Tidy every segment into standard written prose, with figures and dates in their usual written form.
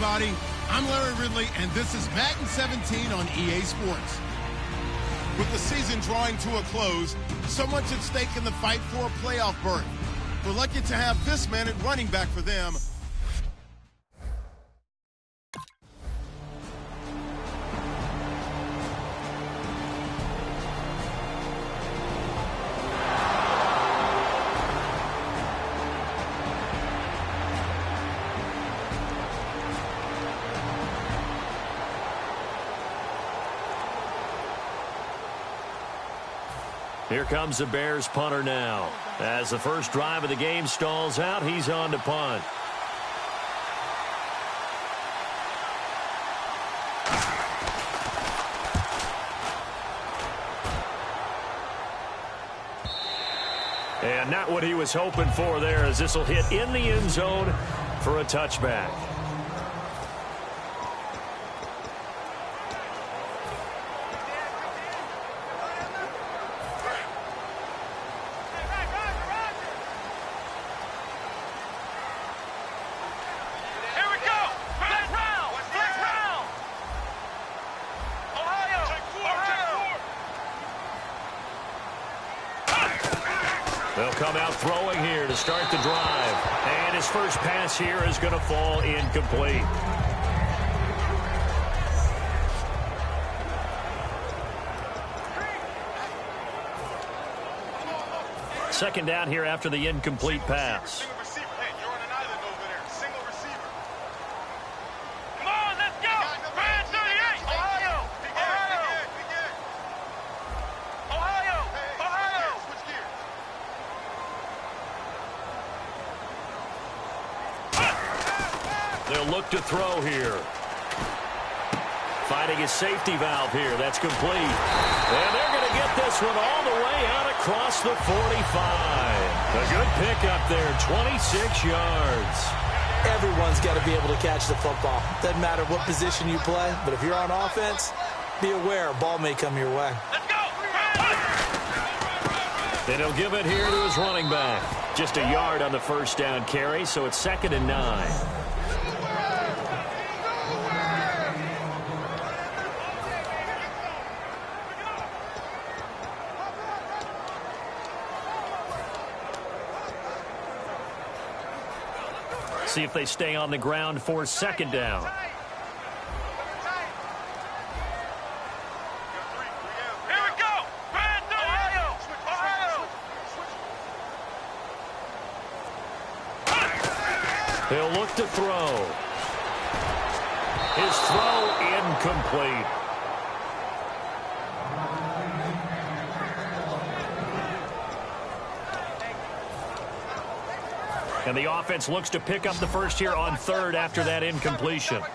everybody. I'm Larry Ridley, and this is Madden 17 on EA Sports. With the season drawing to a close, so much at stake in the fight for a playoff berth. We're lucky to have this man at running back for them. Here comes the Bears punter now. As the first drive of the game stalls out, he's on to punt. And not what he was hoping for there, as this will hit in the end zone for a touchback. They'll come out throwing here to start the drive. And his first pass here is going to fall incomplete. Second down here after the incomplete pass. They'll look to throw here. Finding his safety valve here. That's complete. And they're going to get this one all the way out across the 45. A good pickup there, 26 yards. Everyone's got to be able to catch the football. Doesn't matter what position you play, but if you're on offense, be aware a ball may come your way. Let's go! And he'll give it here to his running back. Just a yard on the first down carry, so it's 2nd and 9. See if they stay on the ground for 2nd down. Here we go. Ohio. He'll look to throw. His throw incomplete. And the offense looks to pick up the first here on 3rd after that incompletion. Let's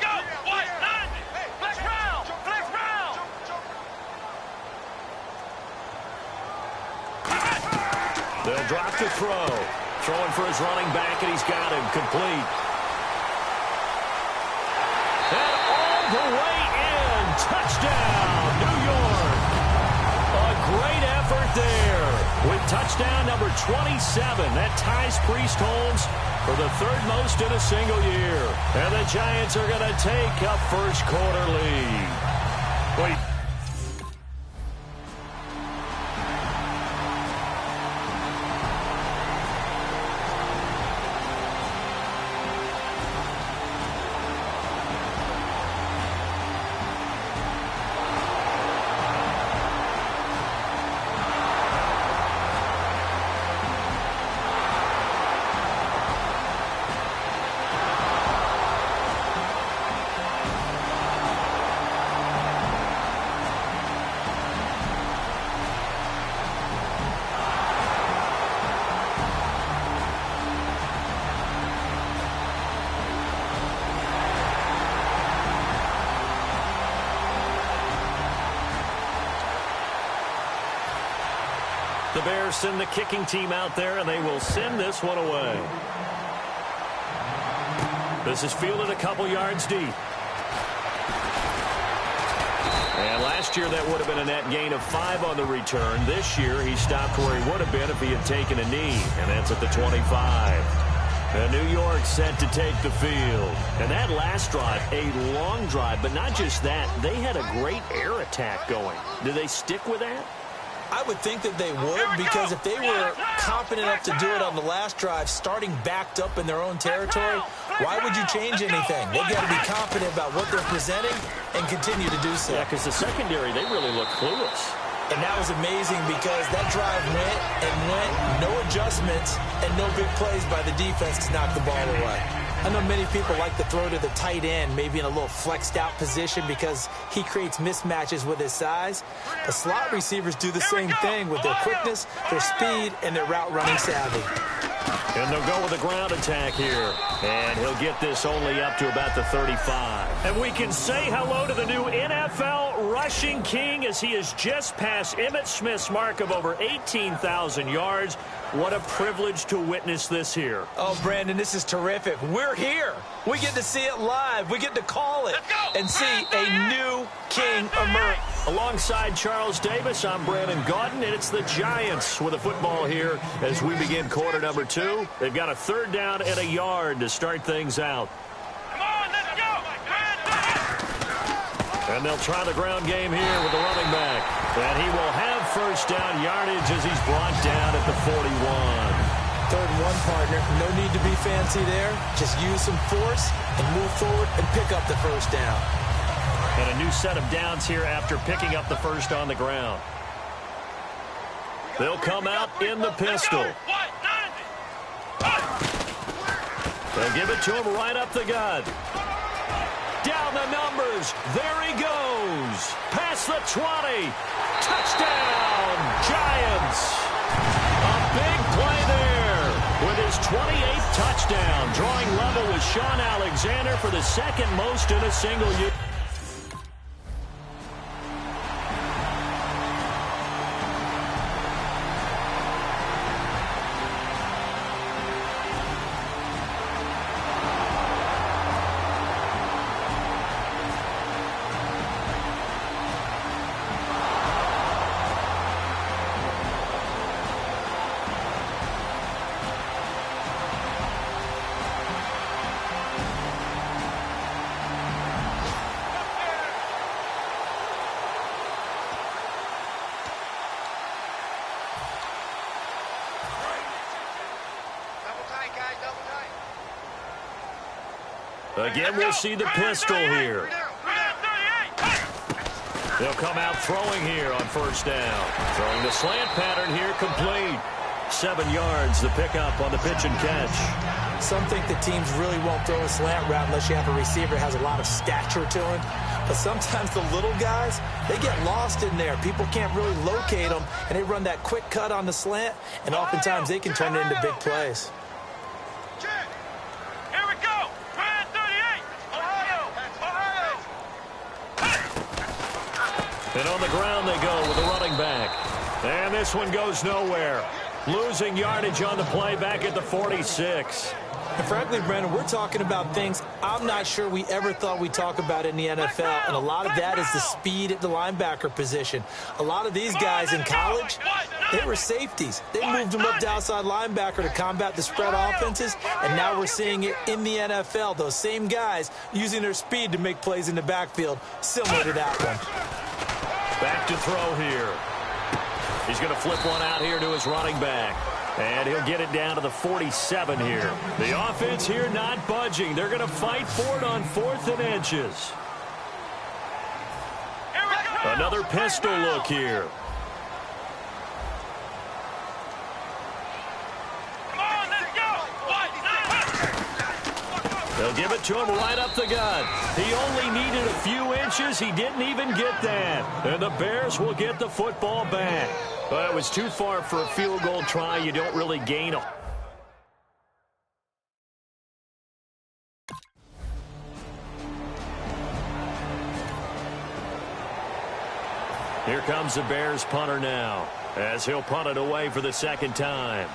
go. White, 90. Flex round. Flex round. They'll drop to throw. Throwing for his running back, and he's got him. Complete. And all the way in. Touchdown, New York. A great effort there. With touchdown number 27, that ties Priest Holmes for the 3rd most in a single year. And the Giants are going to take a first quarter lead. Wait. The Bears send the kicking team out there, and they will send this one away. This is fielded a couple yards deep. And last year that would have been a net gain of 5 on the return. This year he stopped where he would have been if he had taken a knee, and that's at the 25. And New York set to take the field. And that last drive, a long drive, but not just that. They had a great air attack going. Do they stick with that? I would think that they would, because if they were confident enough to do it on the last drive, starting backed up in their own territory, why would you change anything? They've got to be confident about what they're presenting and continue to do so. Yeah, because the secondary, they really look clueless. And that was amazing because that drive went and went, no adjustments, and no big plays by the defense to knock the ball away. I know many people like to throw to the tight end, maybe in a little flexed out position because he creates mismatches with his size. The slot receivers do the same thing with their quickness, their speed, and their route running savvy. And they'll go with a ground attack here. And he'll get this only up to about the 35. And we can say hello to the new NFL rushing king as he has just passed Emmitt Smith's mark of over 18,000 yards. What a privilege to witness this here. Oh, Brandon, this is terrific. We're here. We get to see it live. We get to call it and see a new king emerge. Alongside Charles Davis, I'm Brandon Gaudin, and it's the Giants with a football here as we begin quarter number 2. They've got a 3rd down and a yard to start things out. Come on, let's go. And they'll try the ground game here with the running back. And he will have 1st down yardage as he's brought down at the 41. 3rd and 1, partner. No need to be fancy there. Just use some force and move forward and pick up the 1st down. And a new set of downs here after picking up the 1st on the ground. They'll come out in the pistol. They'll give it to him right up the gut. Down the numbers. There he goes. Past the 20. Touchdown, Giants. A big play there with his 28th touchdown. Drawing level with Shaun Alexander for the 2nd most in a single year. Again, we'll see the pistol here. They'll come out throwing here on 1st down. Throwing the slant pattern here complete. 7 yards, the pickup on the pitch and catch. Some think that teams really won't throw a slant route unless you have a receiver that has a lot of stature to him. But sometimes the little guys, they get lost in there. People can't really locate them, and they run that quick cut on the slant, and oftentimes they can turn it into big plays. And on the ground they go with the running back. And this one goes nowhere. Losing yardage on the play back at the 46. And frankly, Brandon, we're talking about things I'm not sure we ever thought we'd talk about in the NFL. And a lot of that is the speed at the linebacker position. A lot of these guys in college, they were safeties. They moved them up to outside linebacker to combat the spread offenses. And now we're seeing it in the NFL. Those same guys using their speed to make plays in the backfield, similar to that one. Back to throw here. He's going to flip one out here to his running back. And he'll get it down to the 47 here. The offense here not budging. They're going to fight for it on 4th and inches. Another pistol look here. They'll give it to him right up the gut. He only needed a few inches. He didn't even get that. And the Bears will get the football back. But it was too far for a field goal try. You don't really gain a... Here comes the Bears punter now, as he'll punt it away for the 2nd time.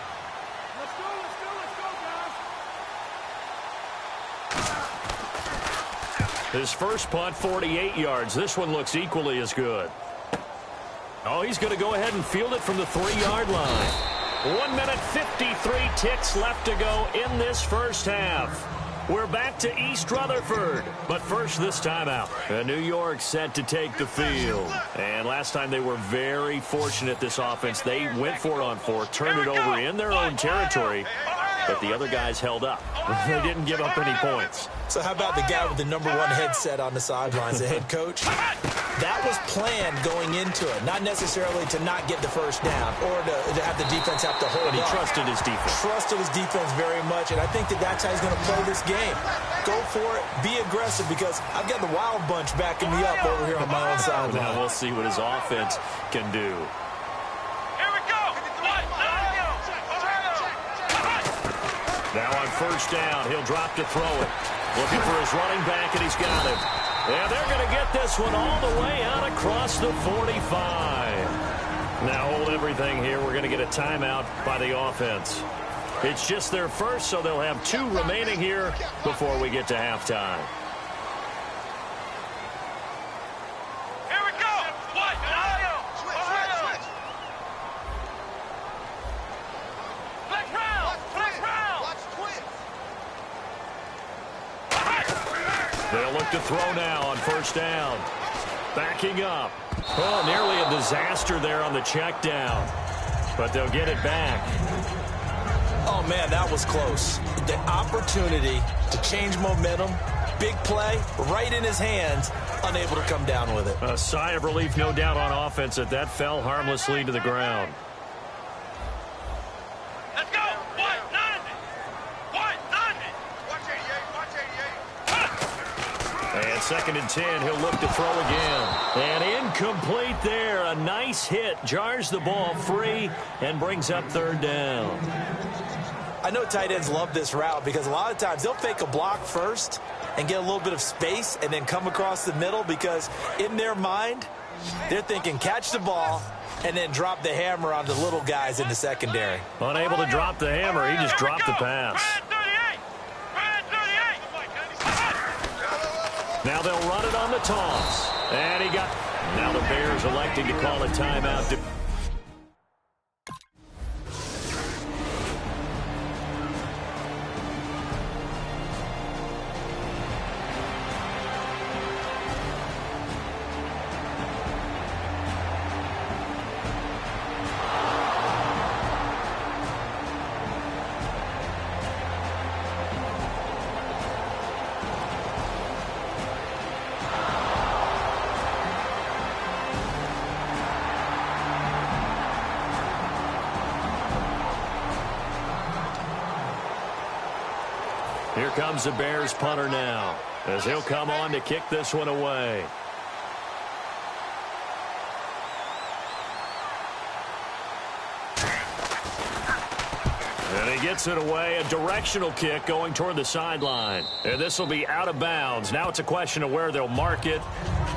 His first punt, 48 yards. This one looks equally as good. Oh, he's going to go ahead and field it from the 3-yard line. 1 minute 53 ticks left to go in this first half. We're back to East Rutherford, but first this timeout. New York set to take the field. And last time they were very fortunate, this offense. They went for it on 4, turned it over in their own territory, but the other guys held up. They didn't give up any points. So how about the guy with the #1 headset on the sidelines, the head coach? That was planned going into it, not necessarily to not get the first down or to have the defense have to hold But he up. trusted his defense. Trusted his defense very much, and I think that's how he's going to play this game. Go for it, be aggressive, because I've got the Wild Bunch backing me up over here on my own sideline. Now we'll see what his offense can do. Here we go. Now on first down, he'll drop to throw it. Looking for his running back, and he's got him. Yeah, they're going to get this one all the way out across the 45. Now hold everything here. We're going to get a timeout by the offense. It's just their first, so they'll have 2 remaining here before we get to halftime. Here we go. Ohio. Flex round. They'll look to throw now on first down. Backing up. Oh, nearly a disaster there on the check down. But they'll get it back. Oh, man, that was close. The opportunity to change momentum, big play, right in his hands, unable to come down with it. A sigh of relief, no doubt, on offense that fell harmlessly to the ground. Let's go. White 90. White 90. Watch 88. And 2nd and 10, he'll look to throw again. And incomplete there. A nice hit. Jars the ball free and brings up 3rd down. I know tight ends love this route because a lot of times they'll fake a block first and get a little bit of space and then come across the middle, because in their mind, they're thinking catch the ball and then drop the hammer on the little guys in the secondary. Unable to drop the hammer, he just dropped the pass. Now they'll run it on the toss. And he got... Now the Bears electing to call a timeout. Here comes the Bears punter now, as he'll come on to kick this one away. And he gets it away, a directional kick going toward the sideline. And this will be out of bounds. Now it's a question of where they'll mark it.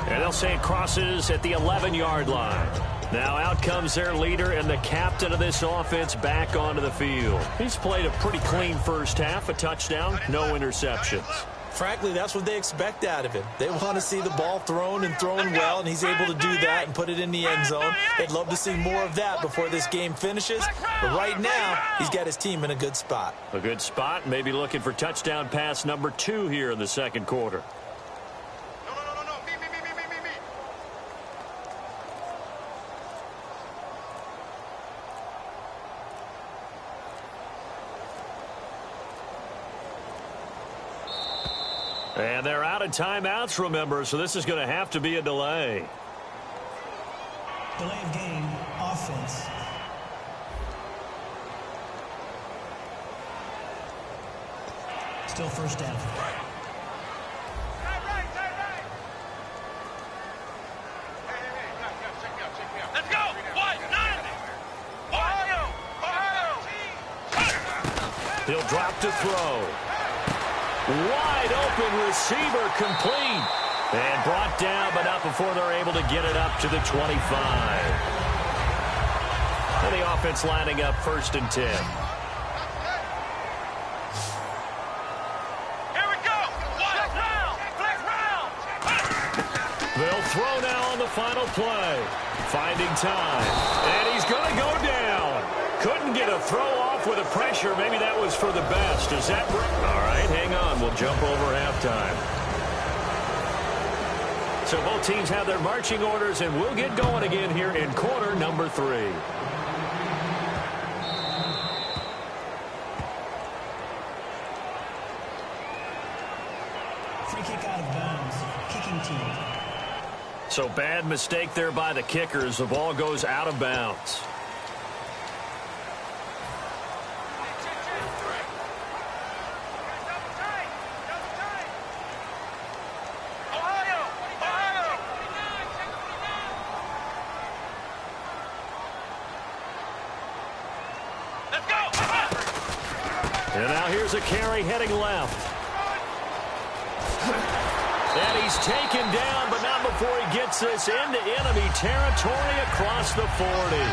And they'll say it crosses at the 11-yard line. Now out comes their leader and the captain of this offense back onto the field. He's played a pretty clean first half, a touchdown, no interceptions. Frankly, that's what they expect out of him. They want to see the ball thrown and thrown well, and he's able to do that and put it in the end zone. They'd love to see more of that before this game finishes. But right now, he's got his team in a good spot. A good spot, maybe looking for touchdown pass number 2 here in the second quarter. And they're out of timeouts, remember, so this is going to have to be a delay. Delay of game, offense. Still first down. Let's go. White 90. Ohio. He'll drop to throw. Wide open receiver, complete. And brought down, but not before they're able to get it up to the 25. And the offense lining up 1st and 10. Here we go. Flex round. They'll throw now on the final play. Finding time. And he's going to go down. Couldn't get a throw off with the pressure. Maybe that was for the best. Is that right? All right, hang on. We'll jump over halftime. So both teams have their marching orders, and we'll get going again here in quarter number 3. Free kick out of bounds. Kicking team. So bad mistake there by the kickers. The ball goes out of bounds. And now here's a carry heading left. And he's taken down, but not before he gets this into enemy territory across the 40. All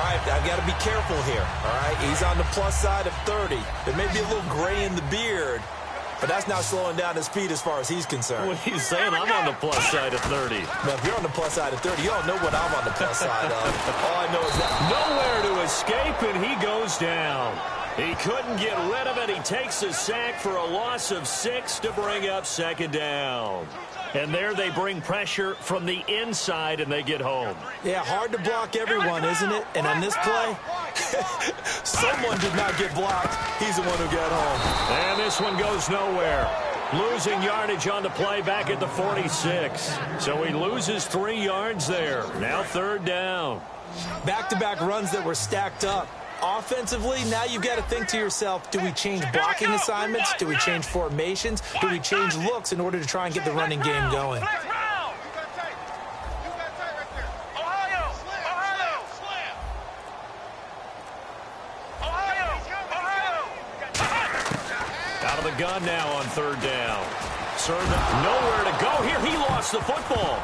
right, I've got to be careful here, all right? He's on the plus side of 30. There may be a little gray in the beard, but that's not slowing down his speed as far as he's concerned. What he's saying, I'm on the plus side of 30. Now, if you're on the plus side of 30, you don't know what I'm on the plus side of. All I know is that. Nowhere to escape, and he goes down. He couldn't get rid of it. He takes a sack for a loss of 6 to bring up second down. And there they bring pressure from the inside, and they get home. Yeah, hard to block everyone, isn't it? And on this play, someone did not get blocked. He's the one who got home. And this one goes nowhere. Losing yardage on the play back at the 46. So he loses 3 yards there. Now third down. Back-to-back runs that were stacked up. Offensively, now you've got to think to yourself, do we change blocking assignments? Do we change formations? Do we change looks in order to try and get the running game going? Out of the gun now on third down. Servant nowhere to go here. He lost the football.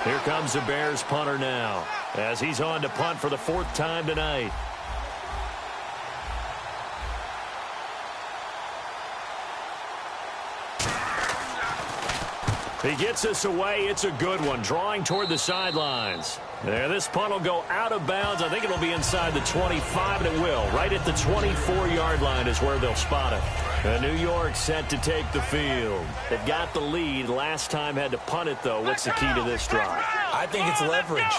Here comes the Bears punter now, as he's on to punt for the 4th time tonight. He gets this away. It's a good one, drawing toward the sidelines. There, this punt will go out of bounds. I think it'll be inside the 25, and it will. Right at the 24-yard line is where they'll spot it. New York set to take the field. They've got the lead. Last time had to punt it, though. What's the key to this drive? I think it's leverage.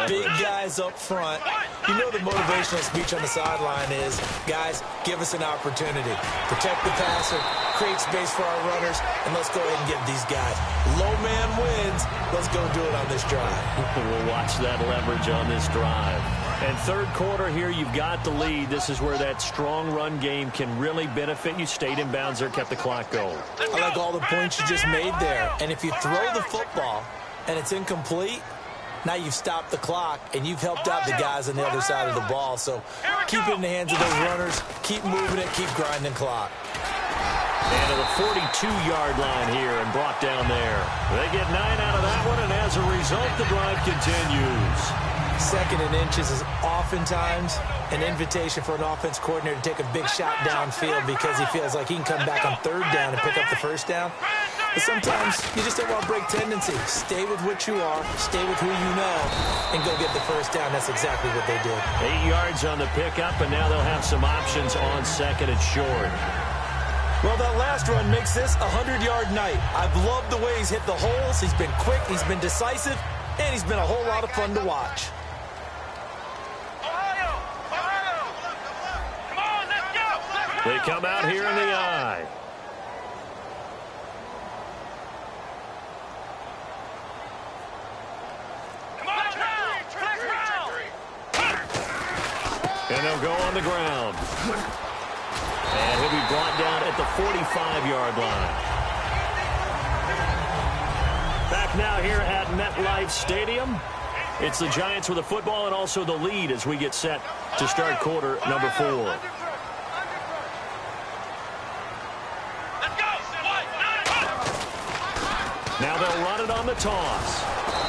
Big guys up front. You know the motivational speech on the sideline is, guys, give us an opportunity. Protect the passer, create space for our runners, and let's go ahead and get these guys. Low man wins. Let's go do it on this drive. We'll watch that leverage on this drive. And third quarter here, you've got the lead. This is where that strong run game can really benefit you. Stayed in bounds there, kept the clock going. I like all the points you just made there. And if you throw the football and it's incomplete, now you've stopped the clock and you've helped out the guys on the other side of the ball. So keep it in the hands of those runners. Keep moving it. Keep grinding clock. And to the 42-yard line here and brought down there. They get 9 out of that one, and as a result, the drive continues. 2nd and inches is oftentimes an invitation for an offense coordinator to take a big shot downfield because he feels like he can come back on 3rd down and pick up the 1st down. But sometimes you just don't want to break tendency. Stay with what you are, stay with who you know, and go get the 1st down. That's exactly what they did. 8 yards on the pickup, and now they'll have some options on 2nd and short. Well, that last run makes this a 100-yard night. I've loved the way he's hit the holes. He's been quick, he's been decisive, and he's been a whole lot of fun to watch. They come out here in the eye. And they'll go on the ground. And he'll be brought down at the 45-yard line. Back now here at MetLife Stadium. It's the Giants with the football and also the lead as we get set to start quarter number 4. Now they'll run it on the toss.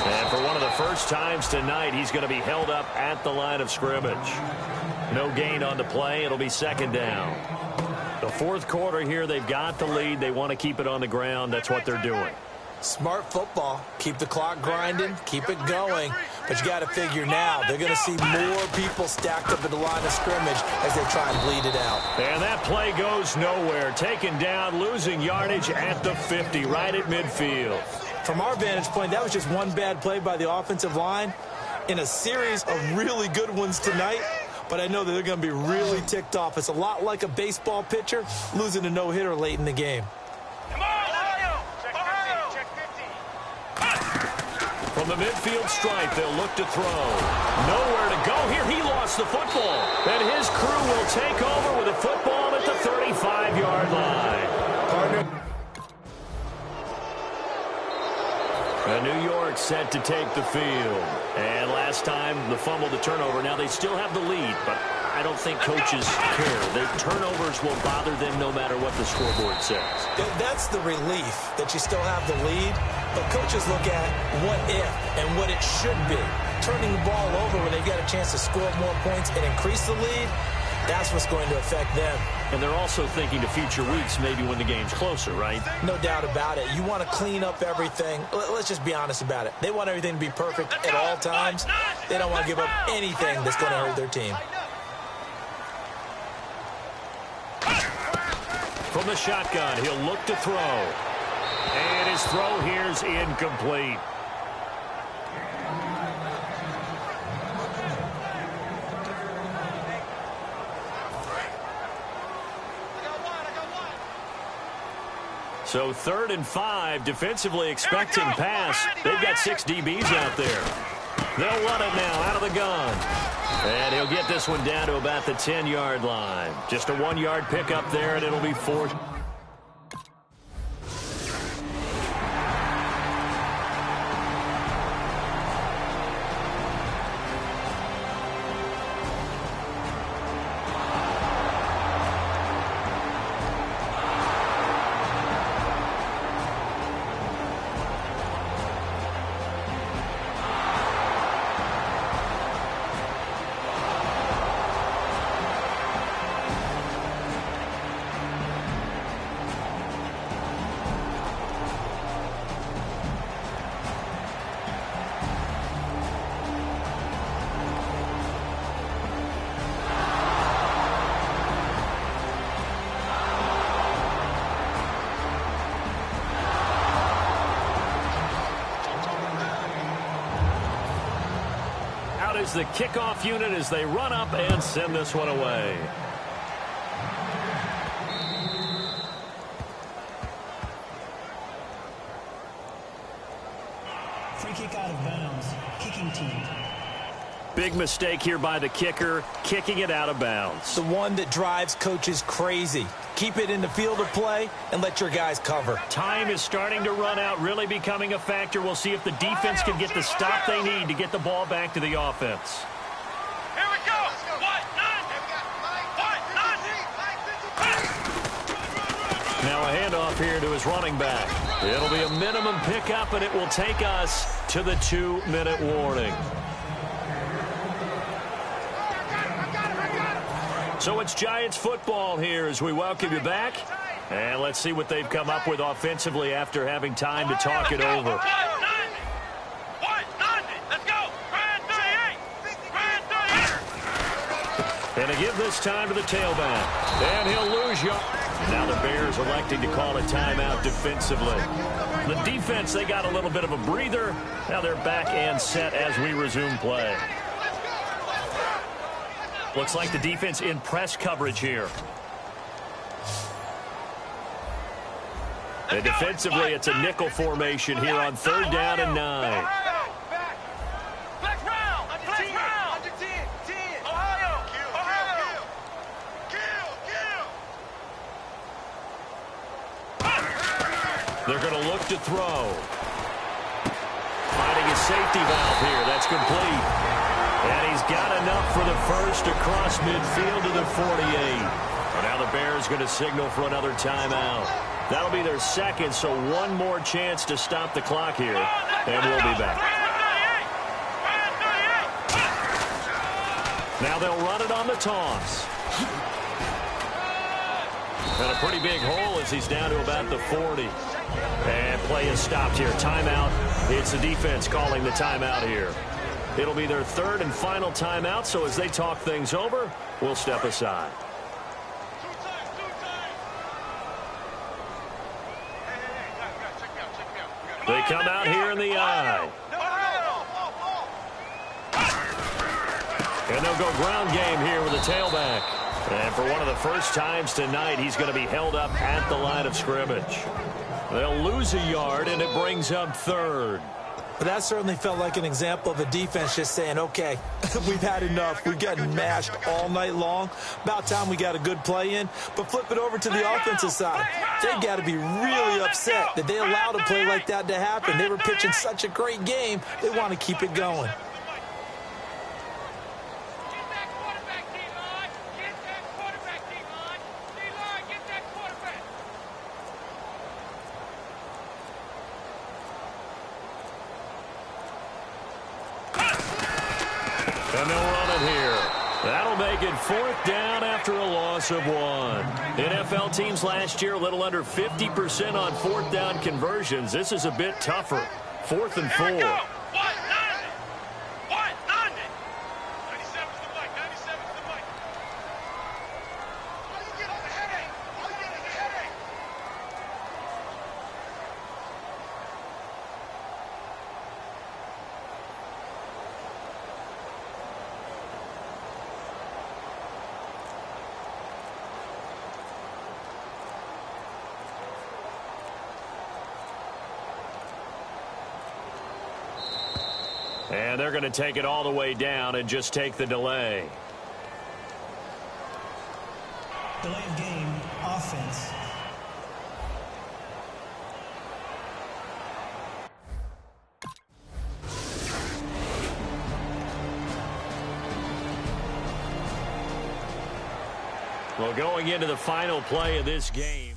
And for one of the first times tonight, he's going to be held up at the line of scrimmage. No gain on the play. It'll be second down. The fourth quarter here, they've got the lead. They want to keep it on the ground. That's what they're doing. Smart football. Keep the clock grinding. Keep it going. But you got to figure now they're going to see more people stacked up at the line of scrimmage as they try and bleed it out. And that play goes nowhere. Taken down, losing yardage at the 50, right at midfield. From our vantage point, that was just one bad play by the offensive line in a series of really good ones tonight. But I know that they're going to be really ticked off. It's a lot like a baseball pitcher losing a no-hitter late in the game. From the midfield stripe, they'll look to throw. Nowhere to go here. He lost the football. And his crew will take over with a football at the 35-yard line. Partner. And New York set to take the field. And last time, the fumble, the turnover. Now they still have the lead, but I don't think coaches care. The turnovers will bother them no matter what the scoreboard says. That's the relief that you still have the lead. But coaches look at what if and what it should be. Turning the ball over when they've got a chance to score more points and increase the lead, that's what's going to affect them. And they're also thinking to future weeks, maybe when the game's closer, right? No doubt about it. You want to clean up everything. Let's just be honest about it. They want everything to be perfect at all times. They don't want to give up anything that's going to hurt their team. From the shotgun, he'll look to throw. And his throw here's incomplete. So 3rd and 5, defensively expecting pass. They've got 6 DBs out there. They'll run it now out of the gun. And he'll get this one down to about the 10-yard line. Just a 1-yard pickup there, and it'll be 4th. Is the kickoff unit as they run up and send this one away. Free kick out of bounds. Kicking team. Big mistake here by the kicker, kicking it out of bounds. The one that drives coaches crazy. Keep it in the field of play and let your guys cover. Time is starting to run out, really becoming a factor. We'll see if the defense can get the stop they need to get the ball back to the offense. Here we go. Now a handoff here to his running back. It'll be a minimum pickup, and it will take us to the 2-minute warning. So it's Giants football here as we welcome you back. And let's see what they've come up with offensively after having time to talk it over. And to give this time to the tailback. And he'll lose you. Now the Bears electing to call a timeout defensively. The defense, they got a little bit of a breather. Now they're back and set as we resume play. Looks like the defense in press coverage here. And defensively, it's a nickel formation here on 3rd down and 9. They're going to look to throw. Finding his safety valve here. That's complete. And he's got enough for the first across midfield to the 48. And now the Bears going to signal for another timeout. That'll be their second, so one more chance to stop the clock here. And we'll be back. Now they'll run it on the toss. And a pretty big hole as he's down to about the 40. And play is stopped here. Timeout. It's the defense calling the timeout here. It'll be their third and final timeout, so as they talk things over, we'll step aside. They come out here in the eye. And they'll go ground game here with a tailback. And for one of the first times tonight, he's going to be held up at the line of scrimmage. They'll lose a yard, and it brings up third. But that certainly felt like an example of a defense just saying, okay, we've had enough. We've gotten mashed all night long. About time we got a good play in. But flip it over to the offensive side. They've got to be really upset that they allowed a play like that to happen. They were pitching such a great game, they want to keep it going. And they'll run it here. That'll make it fourth down after a loss of one. NFL teams last year a little under 50% on fourth down conversions. This is a bit tougher. 4th and 4. And they're going to take it all the way down and just take the delay. Delay of game, offense. Well, going into the final play of this game.